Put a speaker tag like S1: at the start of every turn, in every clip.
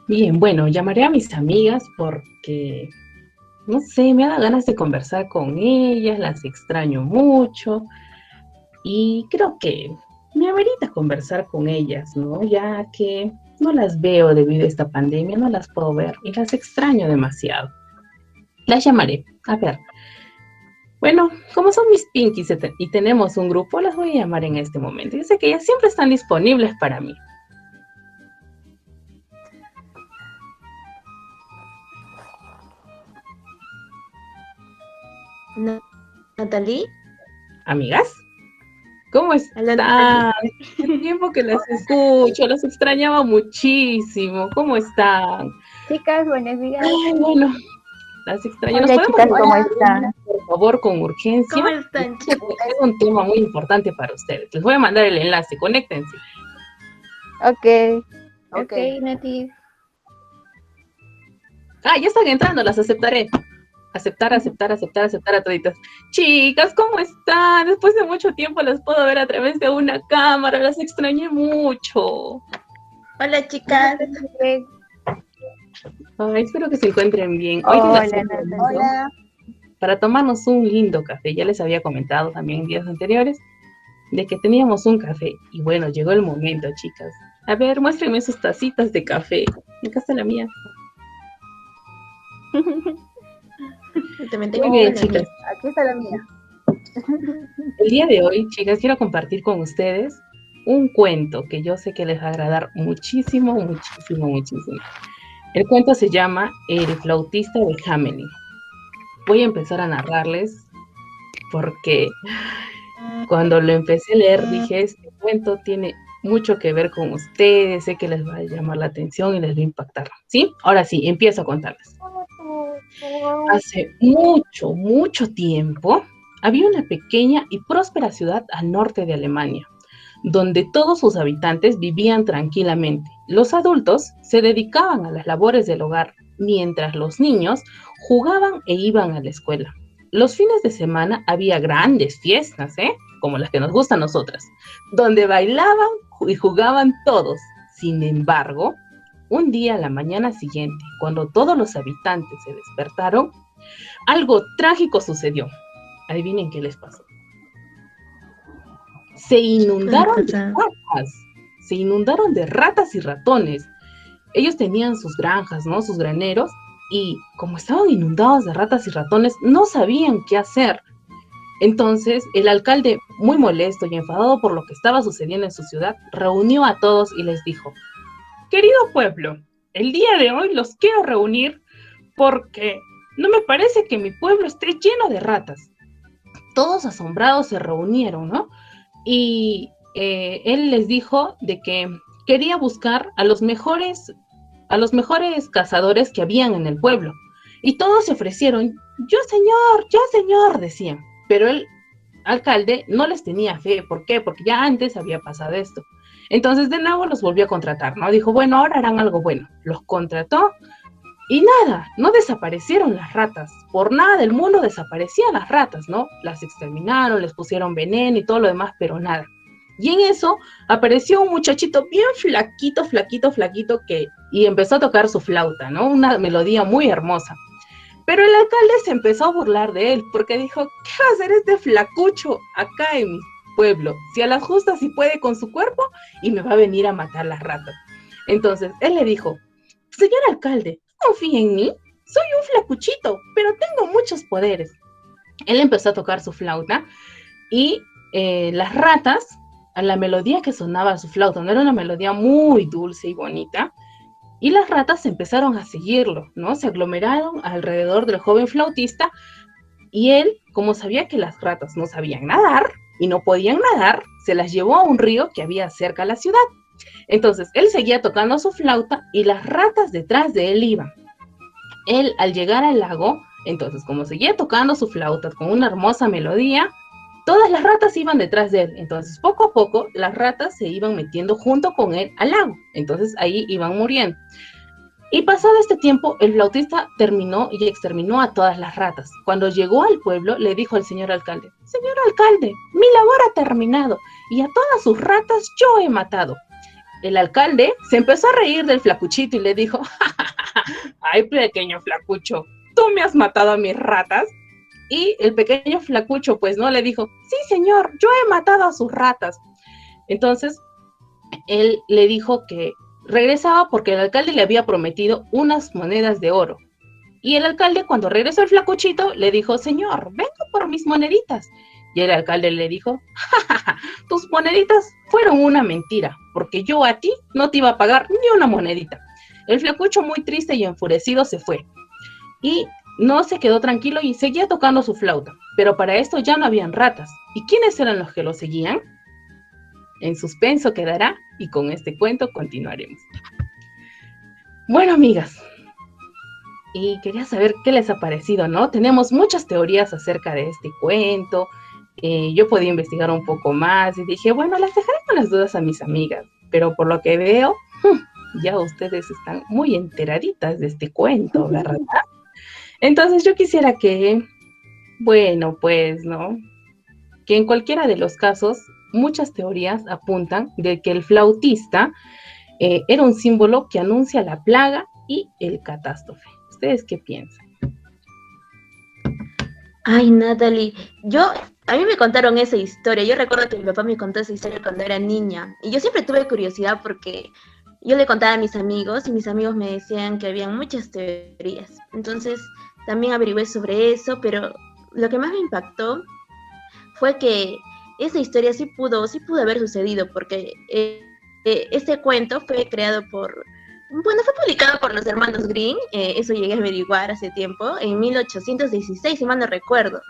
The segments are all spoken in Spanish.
S1: Bien, bueno, llamaré a mis amigas porque, no sé, me da ganas de conversar con ellas, las extraño mucho y creo que me amerita conversar con ellas, ¿no? Ya que no las veo debido a esta pandemia, no las puedo ver y las extraño demasiado. Las llamaré. A ver, bueno, como son mis pinkies y tenemos un grupo, las voy a llamar en este momento. Yo sé que ellas siempre están disponibles para mí.
S2: Natalie.
S1: ¿Amigas? ¿Cómo
S2: Hola, Natalie.
S1: están? Qué tiempo que las escucho, las extrañaba muchísimo. ¿Cómo están?
S3: Chicas, buenos días.
S1: Ay, bueno, las extraño. ¿Nos
S3: Hola
S1: podemos
S3: chicas, ¿cómo
S1: poner,
S3: están?
S1: por favor, con urgencia?
S2: ¿Cómo están,
S1: Tengo
S2: chicas?
S1: un tema muy importante para ustedes. Les voy a mandar el enlace, conéctense.
S3: Ok,
S2: Ok.
S3: Nati.
S1: Ah, ya están entrando, las aceptaré. Aceptar a toditas. Chicas, ¿cómo están? Después de mucho tiempo las puedo ver a través de una cámara, las extrañé mucho.
S2: Hola, chicas.
S1: Ay, espero que se encuentren bien. Hoy les
S3: Hola
S1: hacemos
S3: Natalie.
S1: para tomarnos un lindo café. Ya les había comentado también en días anteriores de que teníamos un café. Y bueno, llegó el momento, chicas. A ver, muéstrenme sus tacitas de café. Acá está la mía.
S2: Yo también
S1: Muy
S2: tengo
S1: bien,
S2: una
S1: chicas.
S2: mía.
S3: Aquí está la mía.
S1: El día de hoy, chicas, quiero compartir con ustedes un cuento que yo sé que les va a agradar muchísimo, muchísimo, muchísimo. El cuento se llama El flautista de Hamelin. Voy a empezar a narrarles porque cuando lo empecé a leer dije, este cuento tiene mucho que ver con ustedes, sé que les va a llamar la atención y les va a impactar. ¿Sí? Ahora sí, empiezo a contarles. Hace mucho, mucho tiempo había una pequeña y próspera ciudad al norte de Alemania, donde todos sus habitantes vivían tranquilamente. Los adultos se dedicaban a las labores del hogar, mientras los niños jugaban e iban a la escuela. Los fines de semana había grandes fiestas, como las que nos gustan a nosotras, donde bailaban y jugaban todos. Sin embargo, un día a la mañana siguiente, cuando todos los habitantes se despertaron, algo trágico sucedió. Adivinen qué les pasó. Se inundaron de ratas, se inundaron de ratas y ratones. Ellos tenían sus granjas, ¿no? Sus graneros, y como estaban inundados de ratas y ratones, no sabían qué hacer. Entonces, el alcalde, muy molesto y enfadado por lo que estaba sucediendo en su ciudad, reunió a todos y les dijo: querido pueblo, el día de hoy los quiero reunir porque no me parece que mi pueblo esté lleno de ratas. Todos asombrados se reunieron, ¿no? Y él les dijo de que quería buscar a los mejores cazadores que habían en el pueblo. Y todos se ofrecieron, yo señor, decían. Pero el alcalde no les tenía fe. ¿Por qué? Porque ya antes había pasado esto. Entonces de nuevo los volvió a contratar, ¿no? Dijo, bueno, ahora harán algo bueno. Los contrató y nada, no desaparecieron las ratas. Por nada del mundo desaparecían las ratas, ¿no? Las exterminaron, les pusieron veneno y todo lo demás, pero nada. Y en eso apareció un muchachito bien flaquito, flaquito, flaquito, y empezó a tocar su flauta, ¿no? Una melodía muy hermosa. Pero el alcalde se empezó a burlar de él, porque dijo, ¿qué va a hacer este flacucho acá en mi pueblo? Si a las justas sí puede con su cuerpo y me va a venir a matar las ratas. Entonces, él le dijo, señor alcalde, confía en mí, soy un flacuchito, pero tengo muchos poderes. Él empezó a tocar su flauta y las ratas, a la melodía que sonaba su flauta, no era una melodía muy dulce y bonita, y las ratas empezaron a seguirlo, ¿no? Se aglomeraron alrededor del joven flautista y él, como sabía que las ratas no sabían nadar y no podían nadar, se las llevó a un río que había cerca de la ciudad. Entonces, él seguía tocando su flauta y las ratas detrás de él iban. Él, al llegar al lago, entonces, como seguía tocando su flauta con una hermosa melodía, todas las ratas iban detrás de él. Entonces, poco a poco, las ratas se iban metiendo junto con él al lago. Entonces, ahí iban muriendo. Y pasado este tiempo, el flautista terminó y exterminó a todas las ratas. Cuando llegó al pueblo, le dijo al señor alcalde, señor alcalde, mi labor ha terminado y a todas sus ratas yo he matado. el alcalde se empezó a reír del flacuchito y le dijo, ay, pequeño flacucho, tú me has matado a mis ratas. Y el pequeño flacucho, pues, ¿no? Le dijo, sí, señor, yo he matado a sus ratas. Entonces, él le dijo que regresaba porque el alcalde le había prometido unas monedas de oro. Y el alcalde, cuando regresó el flacuchito, le dijo, señor, vengo por mis moneditas. Y el alcalde le dijo, tus moneditas fueron una mentira, porque yo a ti no te iba a pagar ni una monedita. El flacucho, muy triste y enfurecido, se fue. Y no se quedó tranquilo y seguía tocando su flauta, pero para esto ya no habían ratas. ¿Y quiénes eran los que lo seguían? En suspenso quedará y con este cuento continuaremos. Bueno, amigas, y quería saber qué les ha parecido, ¿no? Tenemos muchas teorías acerca de este cuento. Yo podía investigar un poco más y dije, bueno, las dejaré con las dudas a mis amigas, pero por lo que veo, ya ustedes están muy enteraditas de este cuento, ¿verdad? Entonces yo quisiera que, bueno, pues, ¿no? Que en cualquiera de los casos, muchas teorías apuntan de que el flautista era un símbolo que anuncia la plaga y el catástrofe. ¿Ustedes qué piensan?
S2: Ay, Natalie, a mí me contaron esa historia. Yo recuerdo que mi papá me contó esa historia cuando era niña. Y yo siempre tuve curiosidad porque yo le contaba a mis amigos y mis amigos me decían que había muchas teorías. Entonces también averigüé sobre eso, pero lo que más me impactó fue que esa historia sí pudo haber sucedido porque este cuento fue creado fue publicado por los hermanos Grimm, eso llegué a averiguar hace tiempo, en 1816, si mal no recuerdo.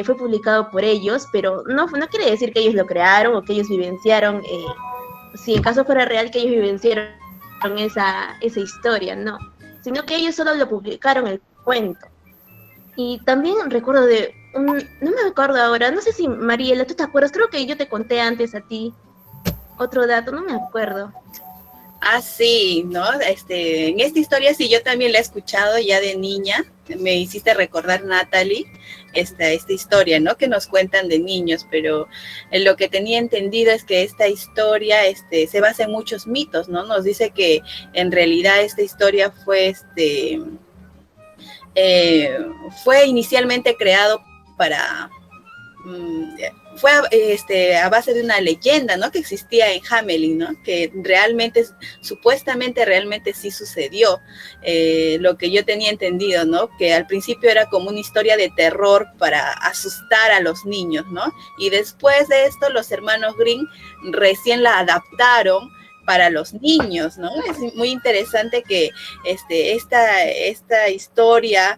S2: Fue publicado por ellos, pero no quiere decir que ellos lo crearon o que ellos vivenciaron, si en caso fuera real que ellos vivenciaron esa historia, no, sino que ellos solo lo publicaron el cuento. Y también recuerdo no me acuerdo ahora, no sé si Mariela, ¿tú te acuerdas? Creo que yo te conté antes a ti otro dato, no me acuerdo.
S4: Ah, sí, ¿no? En esta historia sí, yo también la he escuchado ya de niña. Me hiciste recordar, Natalie, esta historia, ¿no? Que nos cuentan de niños, pero lo que tenía entendido es que esta historia se basa en muchos mitos, ¿no? Nos dice que en realidad esta historia fue inicialmente creado para... fue a base de una leyenda, ¿no? Que existía en Hamelin, ¿no? Que supuestamente sí sucedió. Lo que yo tenía entendido, ¿no? Que al principio era como una historia de terror para asustar a los niños, ¿no? Y después de esto, los hermanos Grimm recién la adaptaron para los niños, ¿no? Es muy interesante que esta historia,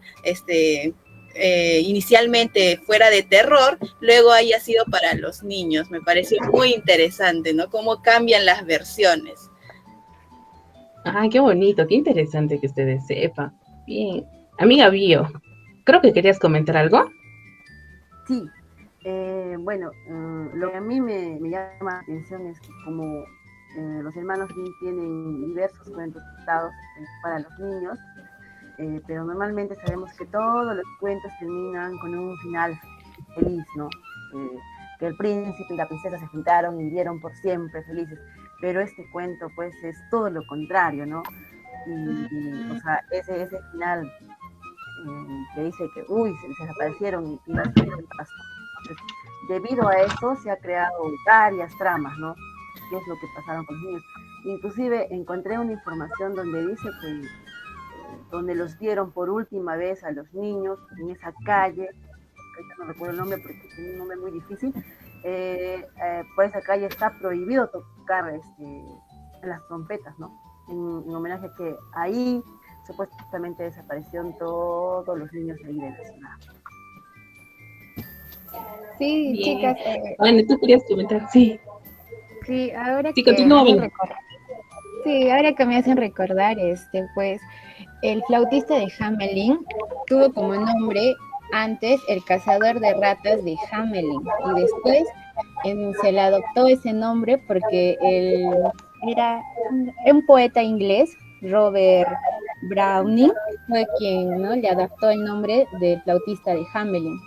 S4: inicialmente fuera de terror, luego haya sido para los niños. Me pareció muy interesante, ¿no? Cómo cambian las versiones.
S1: Ay, qué bonito, qué interesante que ustedes sepan. Bien. Amiga Bio, creo que querías comentar algo.
S5: Sí. Bueno, lo que a mí me llama la atención es que como los hermanos Grimm tienen diversos cuentos adaptados para los niños, pero normalmente sabemos que todos los cuentos terminan con un final feliz, ¿no? Que el príncipe y la princesa se juntaron y vivieron por siempre felices, pero este cuento pues es todo lo contrario, ¿no? Y o sea, ese final que dice que, se desaparecieron y no sé qué pasó. Entonces, debido a eso se ha creado varias tramas, ¿no? ¿Qué es lo que pasaron con los niños? Inclusive encontré una información donde dice que donde los vieron por última vez a los niños en esa calle, ahorita no recuerdo el nombre porque tiene un nombre muy difícil, por esa calle está prohibido tocar las trompetas, ¿no? En homenaje a que ahí supuestamente desaparecieron todos los niños de ahí de la ciudad.
S3: Sí,
S1: bien.
S3: chicas.
S1: Bueno, tú querías comentar, sí.
S3: Sí, ahora
S1: Sí,
S3: que
S1: continúa,
S3: me hacen
S1: bien.
S3: Sí, ahora que me hacen recordar, pues, el flautista de Hamelin tuvo como nombre antes el cazador de ratas de Hamelin y después se le adoptó ese nombre porque él era un poeta inglés, Robert Browning, fue quien, ¿no?, le adaptó el nombre del flautista de Hamelin.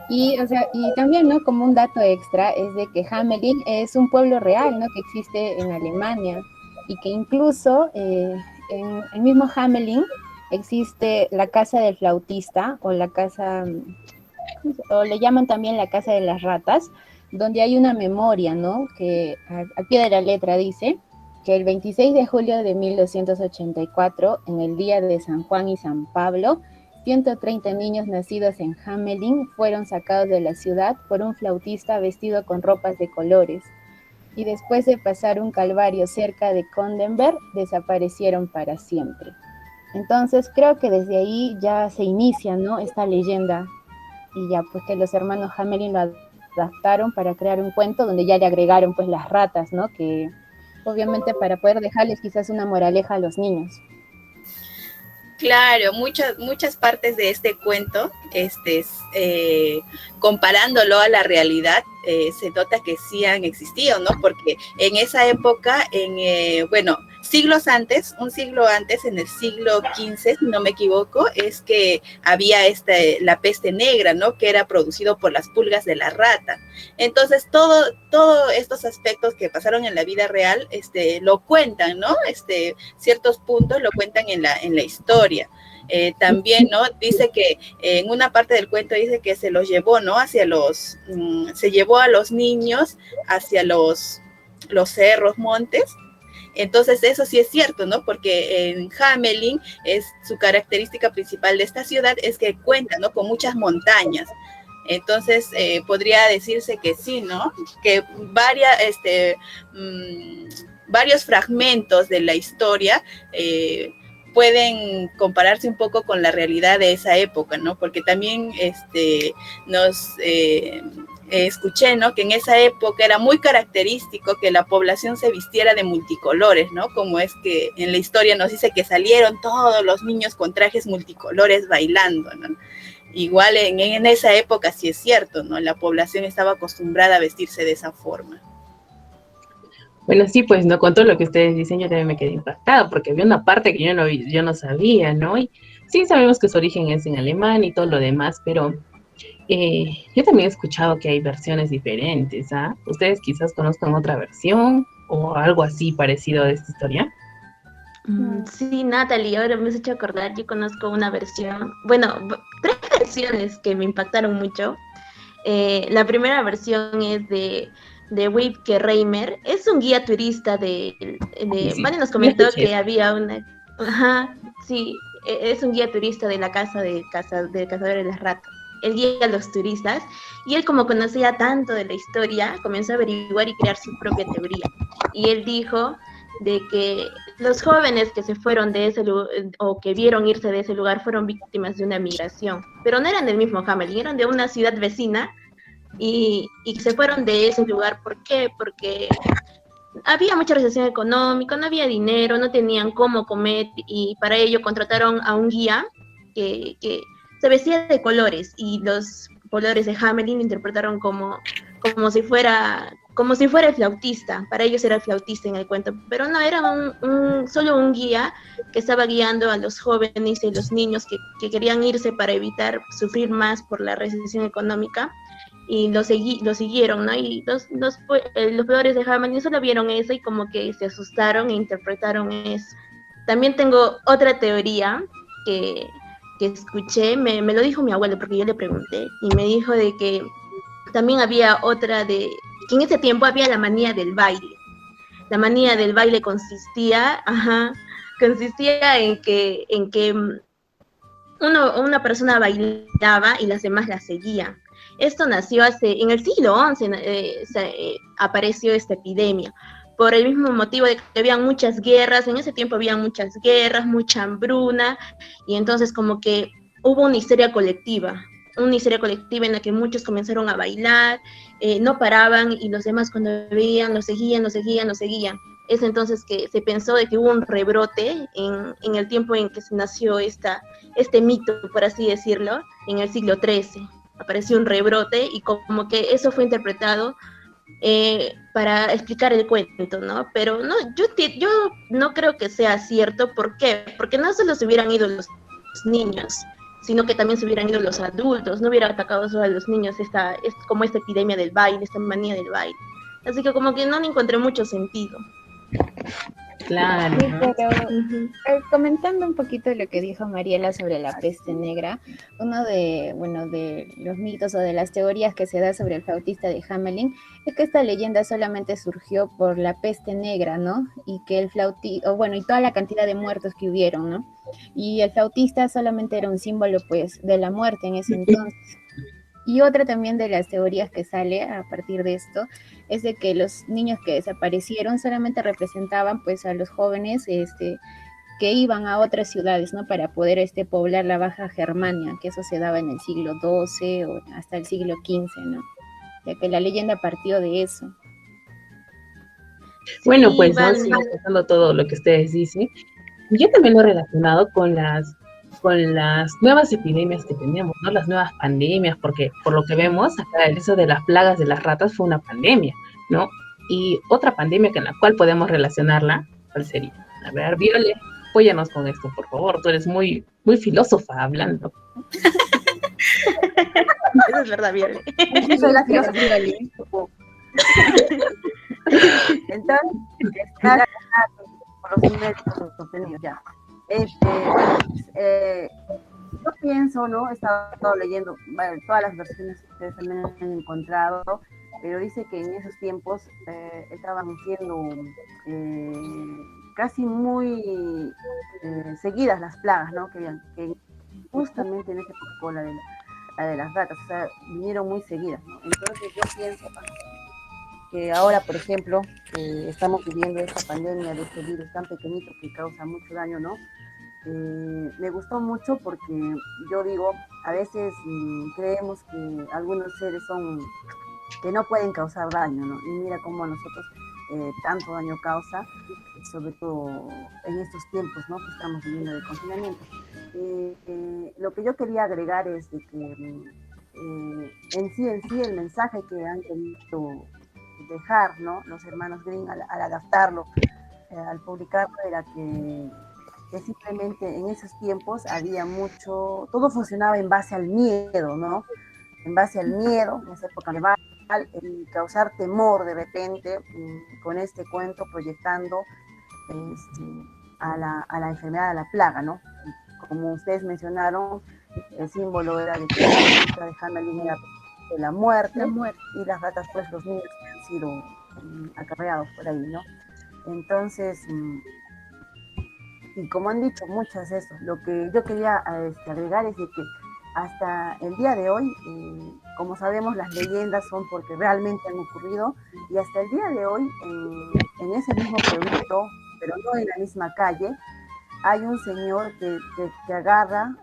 S3: Y, o sea, y también, ¿no?, como un dato extra, es de que Hamelin es un pueblo real, ¿no?, que existe en Alemania. y que incluso en el mismo Hamelin existe la casa del flautista o la casa, o le llaman también la casa de las ratas, donde hay una memoria, ¿no? Que al pie de la letra dice que el 26 de julio de 1284, en el día de San Juan y San Pablo, 130 niños nacidos en Hamelin fueron sacados de la ciudad por un flautista vestido con ropas de colores, y después de pasar un calvario cerca de Condenberg, desaparecieron para siempre. Entonces creo que desde ahí ya se inicia, ¿no?, esta leyenda, y ya pues que los hermanos Hamelin lo adaptaron para crear un cuento donde ya le agregaron pues las ratas, ¿no?, que obviamente para poder dejarles quizás una moraleja a los niños.
S4: Claro, muchas partes de este cuento, comparándolo a la realidad, se nota que sí han existido, ¿no? Porque en esa época, siglos antes, un siglo antes, en el siglo XV, si no me equivoco, es que había la peste negra, ¿no? Que era producido por las pulgas de la rata. Entonces, todos estos aspectos que pasaron en la vida real, lo cuentan, ¿no? Ciertos puntos lo cuentan en la historia. También, ¿no? Dice que en una parte del cuento dice que se los llevó, ¿no? Se llevó a los niños hacia los cerros, montes. Entonces eso sí es cierto, ¿no? Porque en Hamelin su característica principal de esta ciudad es que cuenta, ¿no?, con muchas montañas. Entonces podría decirse que sí, ¿no? Que varios fragmentos de la historia pueden compararse un poco con la realidad de esa época, ¿no? Porque también escuché, ¿no?, que en esa época era muy característico que la población se vistiera de multicolores, ¿no? Como es que en la historia nos dice que salieron todos los niños con trajes multicolores bailando, ¿no? Igual en esa época sí es cierto, ¿no? La población estaba acostumbrada a vestirse de esa forma.
S1: Bueno, sí, pues no, con todo lo que ustedes dicen, yo también me quedé impactada, porque había una parte que yo no sabía, ¿no? Y sí sabemos que su origen es en alemán y todo lo demás, pero yo también he escuchado que hay versiones diferentes, ¿ah? ¿Ustedes quizás conozcan otra versión o algo así parecido de esta historia?
S2: Sí, Natalie, ahora me has hecho acordar, yo conozco una versión, bueno, tres versiones que me impactaron mucho. La primera versión es de Wibke Reimer, es un guía turista
S1: Sí,
S2: Vale nos comentó
S1: escuché.
S2: que había ajá, sí, es un guía turista de la casa de Cazadores de las Ratas. Él guía a los turistas y él, como conocía tanto de la historia, comenzó a averiguar y crear su propia teoría. Y él dijo de que los jóvenes que se fueron de ese lugar o que vieron irse de ese lugar fueron víctimas de una migración, pero no eran del mismo Hamelin, eran de una ciudad vecina y se fueron de ese lugar. ¿Por qué? Porque había mucha recesión económica, no había dinero, no tenían cómo comer y para ello contrataron a un guía que se vestía de colores y los colores de Hamelin lo interpretaron como si fuera el flautista. Para ellos era el flautista en el cuento, pero no, era solo un guía que estaba guiando a los jóvenes y los niños que querían irse para evitar sufrir más por la recesión económica, y lo siguieron, ¿no? Y los peores de Hamelin solo vieron eso y como que se asustaron e interpretaron eso. También tengo otra teoría que escuché, me lo dijo mi abuelo porque yo le pregunté, y me dijo de que también había otra que en ese tiempo había la manía del baile. La manía del baile consistía en que una persona bailaba y las demás la seguían. Esto nació en el siglo XI, apareció esta epidemia, por el mismo motivo de que había muchas guerras. En ese tiempo había muchas guerras, mucha hambruna, y entonces como que hubo una histeria colectiva en la que muchos comenzaron a bailar, no paraban, y los demás cuando veían lo seguían. Es entonces que se pensó de que hubo un rebrote en el tiempo en que se nació este mito, por así decirlo, en el siglo XIII. Apareció un rebrote y como que eso fue interpretado para explicar el cuento, ¿no? Pero no, yo no creo que sea cierto. ¿Por qué? Porque no solo se hubieran ido los niños, sino que también se hubieran ido los adultos, no hubiera atacado solo a los niños como esta epidemia del baile, esta manía del baile. Así que como que no le encontré mucho sentido.
S1: Claro,
S3: Sí,
S1: ¿no?
S3: pero
S2: Ujú.
S3: comentando un poquito lo que dijo Mariela sobre la peste negra, uno de, bueno, de los mitos o de las teorías que se da sobre el flautista de Hamelin es que esta leyenda solamente surgió por la peste negra, ¿no? Y que el flautista, o bueno, y toda la cantidad de muertos que hubieron, ¿no? Y el flautista solamente era un símbolo, pues, de la muerte en ese entonces. Y otra también de las teorías que sale a partir de esto es de que los niños que desaparecieron solamente representaban pues a los jóvenes que iban a otras ciudades, ¿no? Para poder poblar la Baja Germania, que eso se daba en el siglo XII o hasta el siglo XV, ¿no? Ya que la leyenda partió de eso.
S1: Bueno,
S2: Sí,
S1: pues, ¿no?
S2: vale.
S1: Sí, escuchando todo lo que ustedes dicen. Yo también lo he relacionado con las nuevas epidemias que tenemos, ¿no? Las nuevas pandemias, porque por lo que vemos, acá eso de las plagas de las ratas fue una pandemia, ¿no? Y otra pandemia con la cual podemos relacionarla, ¿cuál sería? A ver, Viole, apóyanos con esto, por favor. Tú eres muy, muy filósofa hablando.
S2: Eso es verdad, Viole.
S5: Sí, soy la
S3: Pero,
S5: filósofa.
S3: Viole,
S5: Entonces, gracias por los métodos obtenidos ya. Bueno, pues, yo pienso, ¿no? He estado leyendo todas las versiones que ustedes también han encontrado, pero dice que en esos tiempos estaban siendo casi muy seguidas las plagas, ¿no? Que justamente en esa época fue la de las ratas, o sea, vinieron muy seguidas, ¿no? Entonces yo pienso que ahora, por ejemplo, estamos viviendo esta pandemia de este virus tan pequeñito que causa mucho daño, ¿no? Me gustó mucho porque yo digo, a veces creemos que algunos seres son que no pueden causar daño, ¿no? Y mira cómo a nosotros tanto daño causa, sobre todo en estos tiempos, ¿no? Que estamos viviendo de confinamiento. Lo que yo quería agregar es de que en sí el mensaje que han querido dejar, ¿no? Los hermanos Green al adaptarlo, al publicarlo, era que simplemente en esos tiempos había mucho, todo funcionaba en base al miedo, ¿no? En base al miedo, en esa época medieval, y causar temor de repente con este cuento proyectando a la enfermedad, a la plaga, ¿no? Y como ustedes mencionaron, el símbolo era de que la flautista de Hamelin era de la muerte, y las ratas, pues los niños que han sido acarreados por ahí, ¿no? Entonces, y como han dicho muchas de eso, lo que yo quería agregar es de que hasta el día de hoy, como sabemos, las leyendas son porque realmente han ocurrido, y hasta el día de hoy, en ese mismo pueblito, pero no en la misma calle, hay un señor que agarra,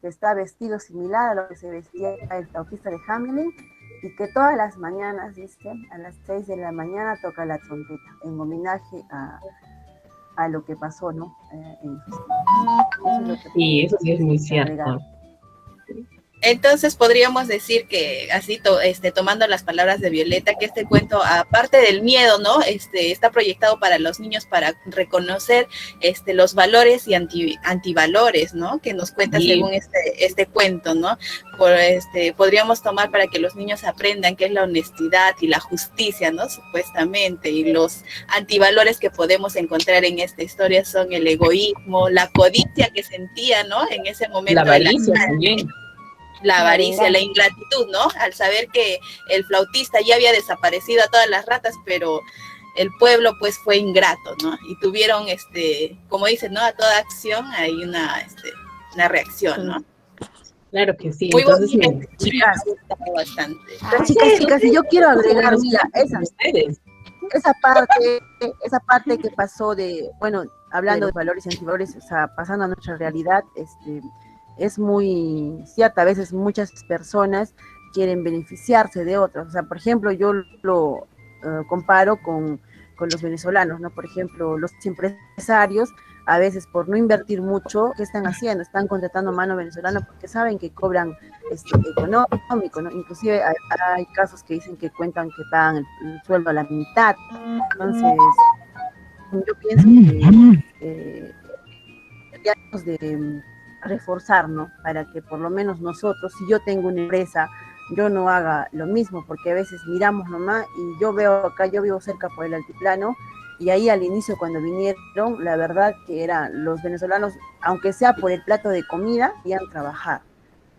S5: que está vestido similar a lo que se vestía el flautista de Hamelin, y que todas las mañanas, dice, a las 6 de la mañana toca la trompeta, en homenaje a lo que pasó, ¿no? En esos tiempos. Eso es lo que
S1: Y eso sí es muy
S5: agregar.
S1: cierto.
S4: Entonces podríamos decir que así tomando las palabras de Violeta, que este cuento, aparte del miedo, ¿no? Está proyectado para los niños para reconocer los valores y antivalores, ¿no? Que nos cuenta
S1: Sí.
S4: según este cuento, ¿no? Podríamos tomar para que los niños aprendan qué es la honestidad y la justicia, ¿no? Supuestamente, y los antivalores que podemos encontrar en esta historia son el egoísmo, la codicia que sentía, ¿no? En ese momento
S1: La avaricia también.
S4: la avaricia, la ingratitud, ¿no? Al saber que el flautista ya había desaparecido a todas las ratas, pero el pueblo pues fue ingrato, ¿no? Y tuvieron, como dicen, ¿no? A toda acción hay una reacción, ¿no?
S1: Claro que sí.
S4: Muy
S1: Entonces,
S4: bonito, chicas, me ha gustado bastante.
S5: Chicas, y yo quiero agregar, mira, esa parte que pasó de, bueno, hablando de valores y antivalores, o sea, pasando a nuestra realidad, es muy cierta. A veces muchas personas quieren beneficiarse de otras. O sea, por ejemplo, yo lo comparo con los venezolanos, ¿no? Por ejemplo, los empresarios, a veces por no invertir mucho, ¿qué están haciendo? Están contratando mano venezolana porque saben que cobran económico, ¿no? Inclusive hay casos que dicen que cuentan que pagan el sueldo a la mitad. Entonces, yo pienso que deberíamos de reforzar, ¿no? Para que por lo menos nosotros, si yo tengo una empresa, yo no haga lo mismo, porque a veces miramos nomás, y yo veo acá, yo vivo cerca por el altiplano, Y ahí al inicio cuando vinieron, la verdad que eran los venezolanos, aunque sea por el plato de comida, iban a trabajar.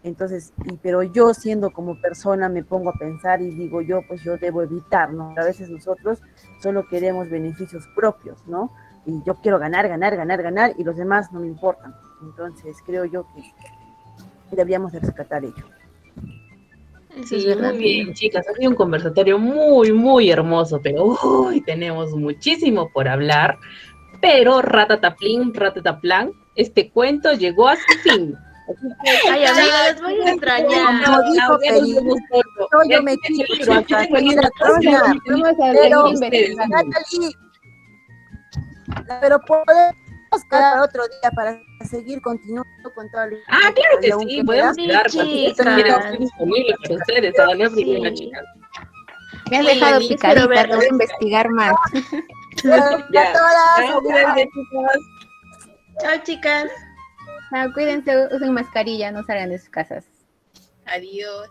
S5: Entonces, pero yo siendo como persona me pongo a pensar y digo yo, pues yo debo evitar, ¿no? A veces nosotros solo queremos beneficios propios, ¿no? Y yo quiero ganar, ganar, ganar, ganar, y los demás no me importan. Entonces, creo yo que deberíamos de rescatar ello.
S2: Eso es
S1: Sí,
S2: verdad.
S1: muy bien, chicas. Ha sido un conversatorio muy, muy hermoso, pero uy, tenemos muchísimo por hablar. Pero ratataplín, ratataplan, este cuento llegó a su fin. Así que,
S2: Ay, amiga, les voy a extrañar.
S5: Como dijo
S1: ya nos
S5: Peri,
S1: vemos pronto.
S5: yo me
S1: Aquí
S5: quito,
S1: tengo el libro, aquí tengo el libro.
S3: Vamos a
S5: pero
S3: seguir investigando.
S5: Natalie, pero podemos quedar para otro día para seguir continuando con toda la
S1: Ah, claro que
S5: y aún
S1: sí,
S5: queda.
S1: podemos
S2: Sí,
S1: quedar cuando ustedes quieran, estoy
S2: chicas.
S1: disponible para ustedes. A no hay problema,
S2: Sí.
S1: chicas.
S3: Me has
S2: Sí,
S3: dejado
S2: yo espero
S3: picadita, te voy
S2: verlos.
S3: a investigar más.
S1: Ya.
S5: A todas,
S1: Chao, cuídense, chicas.
S2: Chao, chicas.
S3: No, cuídense, usen mascarilla, no salgan de sus casas.
S4: Adiós.